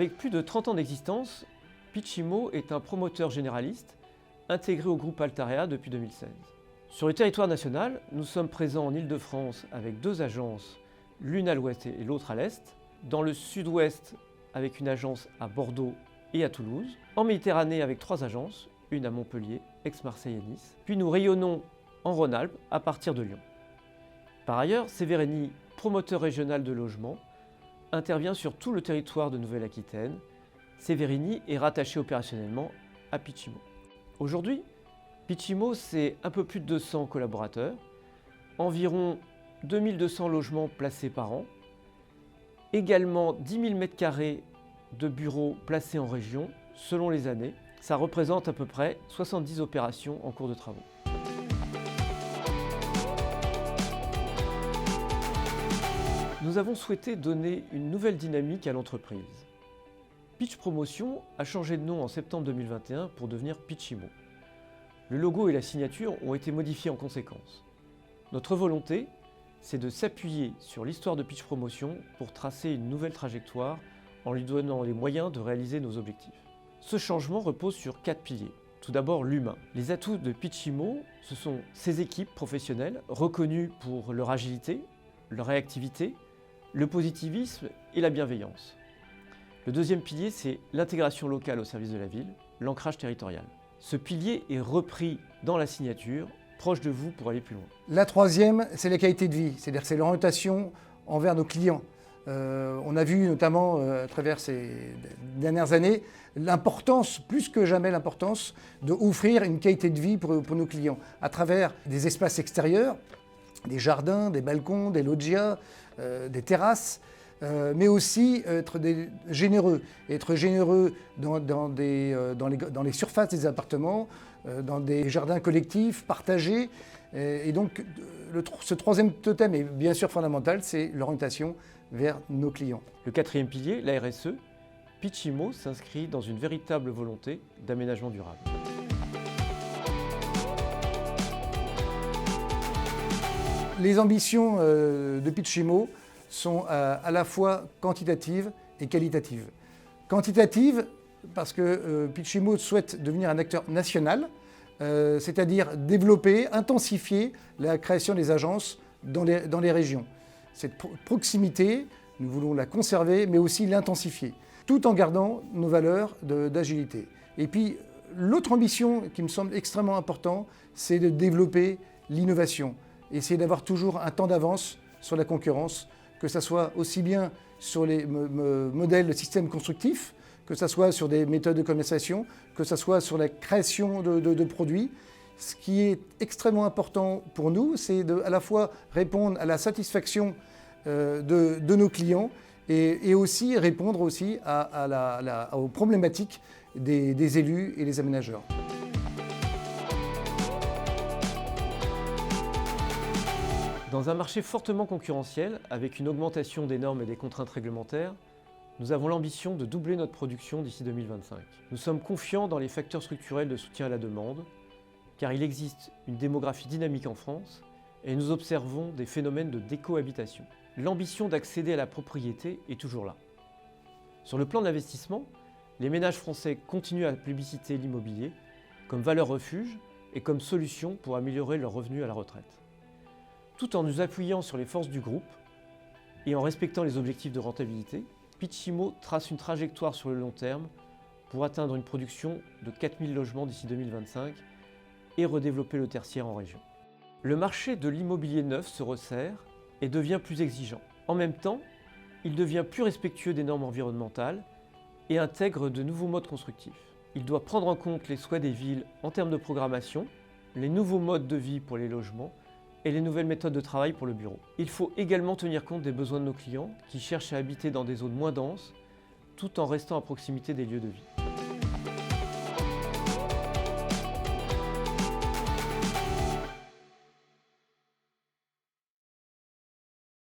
Avec plus de 30 ans d'existence, Pitch-Immo est un promoteur généraliste intégré au groupe Altarea depuis 2016. Sur le territoire national, nous sommes présents en Île-de-France avec 2 agences, l'une à l'ouest et l'autre à l'est, dans le sud-ouest avec une agence à Bordeaux et à Toulouse, en Méditerranée avec 3 agences, une à Montpellier, Aix-Marseille et Nice, puis nous rayonnons en Rhône-Alpes à partir de Lyon. Par ailleurs, Severini, promoteur régional de logement, intervient sur tout le territoire de Nouvelle-Aquitaine. Severini est rattaché opérationnellement à Pitch-Immo. Aujourd'hui, Pitch-Immo, c'est un peu plus de 200 collaborateurs, environ 2200 logements placés par an, également 10 000 m² de bureaux placés en région selon les années. Ça représente à peu près 70 opérations en cours de travaux. Nous avons souhaité donner une nouvelle dynamique à l'entreprise. Pitch Promotion a changé de nom en septembre 2021 pour devenir Pitch-Immo. Le logo et la signature ont été modifiés en conséquence. Notre volonté, c'est de s'appuyer sur l'histoire de Pitch Promotion pour tracer une nouvelle trajectoire en lui donnant les moyens de réaliser nos objectifs. Ce changement repose sur 4 piliers. Tout d'abord, l'humain. Les atouts de Pitch-Immo, ce sont ses équipes professionnelles reconnues pour leur agilité, leur réactivité, le positivisme et la bienveillance. Le deuxième pilier, c'est l'intégration locale au service de la ville, l'ancrage territorial. Ce pilier est repris dans la signature, proche de vous pour aller plus loin. La troisième, c'est la qualité de vie, c'est-à-dire c'est l'orientation envers nos clients. On a vu notamment à travers ces dernières années l'importance, plus que jamais l'importance, d'offrir une qualité de vie pour nos clients à travers des espaces extérieurs, des jardins, des balcons, des loggias, des terrasses, mais aussi être généreux dans les surfaces des appartements, dans des jardins collectifs, partagés. Et donc, ce troisième totem est bien sûr fondamental, c'est l'orientation vers nos clients. Le quatrième pilier, la RSE, Pitch-Immo s'inscrit dans une véritable volonté d'aménagement durable. Les ambitions de Pitch-Immo sont à la fois quantitatives et qualitatives. Quantitatives parce que Pitch-Immo souhaite devenir un acteur national, c'est-à-dire développer, intensifier la création des agences dans les régions. Cette proximité, nous voulons la conserver, mais aussi l'intensifier, tout en gardant nos valeurs d'agilité. Et puis, l'autre ambition qui me semble extrêmement importante, c'est de développer l'innovation. Essayer d'avoir toujours un temps d'avance sur la concurrence, que ce soit aussi bien sur les modèles de systèmes constructifs, que ce soit sur des méthodes de commercialisation, que ce soit sur la création de produits. Ce qui est extrêmement important pour nous, c'est à la fois répondre à la satisfaction de nos clients et aussi répondre aussi aux problématiques des élus et des aménageurs. Dans un marché fortement concurrentiel, avec une augmentation des normes et des contraintes réglementaires, nous avons l'ambition de doubler notre production d'ici 2025. Nous sommes confiants dans les facteurs structurels de soutien à la demande, car il existe une démographie dynamique en France et nous observons des phénomènes de décohabitation. L'ambition d'accéder à la propriété est toujours là. Sur le plan de l'investissement, les ménages français continuent à plébisciter l'immobilier comme valeur refuge et comme solution pour améliorer leurs revenus à la retraite. Tout en nous appuyant sur les forces du groupe et en respectant les objectifs de rentabilité, Pitch-Immo trace une trajectoire sur le long terme pour atteindre une production de 4000 logements d'ici 2025 et redévelopper le tertiaire en région. Le marché de l'immobilier neuf se resserre et devient plus exigeant. En même temps, il devient plus respectueux des normes environnementales et intègre de nouveaux modes constructifs. Il doit prendre en compte les souhaits des villes en termes de programmation, les nouveaux modes de vie pour les logements et les nouvelles méthodes de travail pour le bureau. Il faut également tenir compte des besoins de nos clients qui cherchent à habiter dans des zones moins denses tout en restant à proximité des lieux de vie.